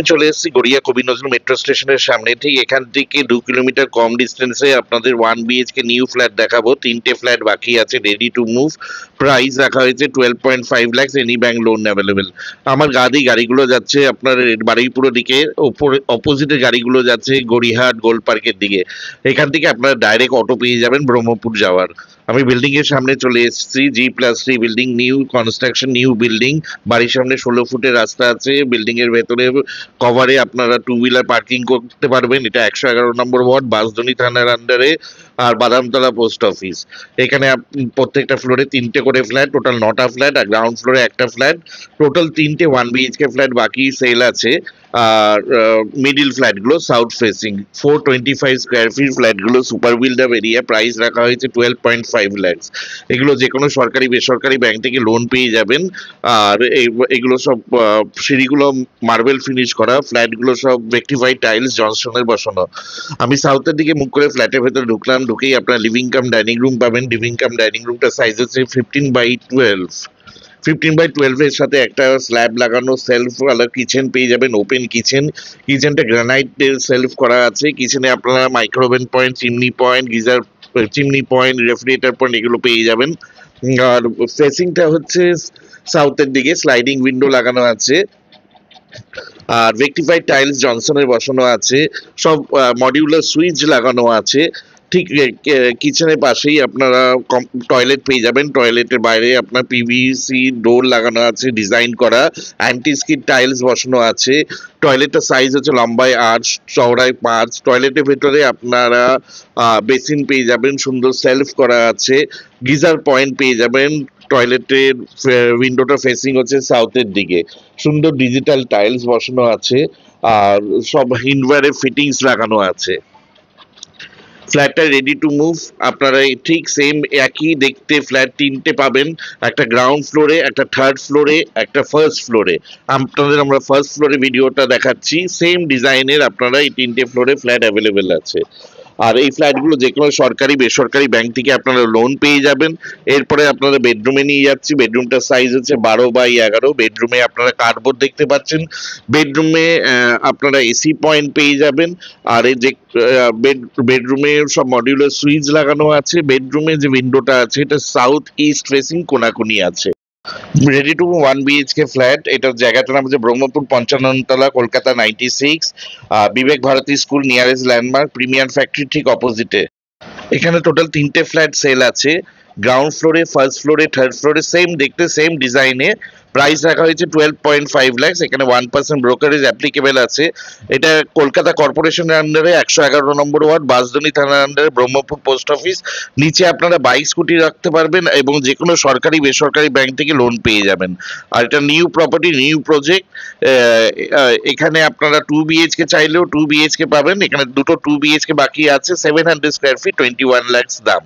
চলে এসেছি গড়িয়া কবি নজরুল মেট্রো স্টেশনের সামনে। ঠিক এখান থেকে 2 কিলোমিটার কম ডিস্টেন্সে আপনাদের 1 BHK নিউ ফ্ল্যাট দেখাবো। 3টে ফ্ল্যাট বাকি আছে, রেডি টু মুভ। প্রাইস রাখা হয়েছে 12.5 lakhs, any bank loan available. আমার গাড়িগুলো যাচ্ছে আপনার বারুইপুরের দিকে, অপোজিটের গাড়িগুলো যাচ্ছে গড়িয়াহাট গোল পার্কের দিকে। এখান থেকে আপনারা ডাইরেক্ট অটো পেয়ে যাবেন ব্রহ্মপুর যাওয়ার। আমি বিল্ডিং এর সামনে চলে এসেছি, G+3 building, new construction, new building. বাড়ির সামনে 16 ফুটের রাস্তা আছে। বিল্ডিং এর ভেতরে কভারে আপনারা টু হুইলার পার্কিং করতে পারবেন। এটা 111 নম্বর ওয়ার্ড, বাঁশদ্রোণী থানার আন্ডারে, আর বাদামতলা পোস্ট অফিস। এখানে প্রত্যেকটা ফ্লোরে 3টে করে ফ্ল্যাট, টোটাল 9টা ফ্ল্যাট, আর গ্রাউন্ড ফ্লোরে একটা ফ্ল্যাট। টোটাল 3টে 1 BHK ফ্ল্যাট বাকি সেল আছে। আর মিডিল ফ্ল্যাটগুলো সাউথ ফেসিং, 425 স্কোয়ার ফিট ফ্ল্যাটগুলো super build up area. Price রাখা হয়েছে 12.5 lakhs। এগুলো যে কোনো সরকারি বেসরকারি ব্যাংক থেকে লোন পেয়ে যাবেন। আর এগুলো সব সিঁড়িগুলো মার্বেল ফিনিশ করা, ফ্ল্যাটগুলো সব রেক্টিফাইড টাইলস জনসনের বসানো। আমি সাউথের দিকে মুখ করে ফ্ল্যাটের ভেতরে ঢুকলাম। ঢুকেই আপনার লিভিং কাম ডাইনিং রুম পাবেন। লিভিং কাম ডাইনিং রুমটা সাইজ হচ্ছে 15/12। 15/12 এর সাথে একটা স্ল্যাব লাগানো সেলফ ওয়ালা কিচেন পেয়ে যাবেন, ওপেন কিচেন। কিচেনটা গ্রানাইটের সেলফ করা আছে। কিচেনে আপনারা micro oven point, chimney point, geyser, chimney point, refrigerator point এগুলো পেয়ে যাবেন। আর ফেসিংটা হচ্ছে সাউথের দিকে, স্লাইডিং উইন্ডো লাগানো আছে। আর রেক্টিফাইড টাইলস জনসনের বসানো আছে। সব মডিউলার সুইচ লাগানো আছে। ঠিক কিচেনের পাশেই আপনারা টয়লেট পেয়ে যাবেন। টয়লেটের বাইরে আপনার PVC ডোর লাগানো আছে, ডিজাইন করা। অ্যান্টি স্কিড টাইলস বসানো আছে। টয়লেটটার সাইজ হচ্ছে লম্বায় 8, চওড়ায় 5। টয়লেটের ভেতরে আপনারা বেসিন পেয়ে যাবেন, সুন্দর সেলফ করা আছে। গিজার পয়েন্ট পেয়ে যাবেন। টয়লেটের উইন্ডোটা ফেসিং হচ্ছে সাউথের দিকে। সুন্দর ডিজিটাল টাইলস বসানো আছে। আর সব হিন্ডওয়্যারের ফিটিংস লাগানো আছে। ফ্ল্যাটটা রেডি টু মুভ। আপনারা ঠিক সেম একই দেখতে ফ্ল্যাট 3টে পাবেন, একটা গ্রাউন্ড ফ্লোরে, একটা থার্ড ফ্লোরে, একটা ফার্স্ট ফ্লোরে। আপনাদের আমরা ফার্স্ট ফ্লোরে ভিডিওটা দেখাচ্ছি। সেম ডিজাইনের আপনারা এই 3টে ফ্লোরে ফ্ল্যাট অ্যাভেলেবেল আছে। আর এই ফ্ল্যাটগুলো যে কোনো সরকারি বেসরকারি ব্যাংক থেকে আপনারা লোন পেয়ে যাবেন। এরপরে আপনারা বেডরুমে নিয়ে যাচ্ছি। বেডরুমটার সাইজ হচ্ছে 12/11। বেডরুমে আপনারা কার্ডবোর্ড দেখতে পাচ্ছেন। বেডরুমে আপনারা AC পয়েন্ট পেয়ে যাবেন। আর এই যে বেডরুমে সব মডিউলার সুইচ লাগানো আছে। বেডরুমে যে উইন্ডোটা আছে এটা সাউথ ইস্ট ফেসিং, কোনাকুনি আছে। Ready to 1 BHK flat. এটার জায়গাটার নাম হচ্ছে ব্রহ্মপুর 55তলা, Kolkata 96। Vivek Bharati school nearest landmark, premier factory ঠিক অপোজিটে। এখানে টোটাল 3টে ফ্ল্যাট সেল আছে। গ্রাউন্ড ফ্লোরে, ফার্স্ট ফ্লোরে, থার্ড ফ্লোরে, সেম দেখতে সেম ডিজাইনে। প্রাইস রাখা হয়েছে 12.5 lakhs। এখানে 1% ব্রোকারেজ অ্যাপ্লিকেবল আছে। এটা কলকাতা কর্পোরেশনের আন্ডারে, 111 নম্বর ওয়ার্ড, বাঁশদ্রোণী থানার আন্ডারে, ব্রহ্মপুর পোস্ট অফিস। নিচে আপনারা বাইক স্কুটি রাখতে পারবেন এবং যে কোনো সরকারি বেসরকারি ব্যাংক থেকে লোন পেয়ে যাবেন। আর এটা নিউ প্রপার্টি, নিউ প্রজেক্ট। এখানে আপনারা 2 BHK চাইলেও 2 BHK পাবেন। এখানে দুটো 2 BHK বাকি আছে, 700 স্কোয়ার ফিট, 21 lakhs দাম।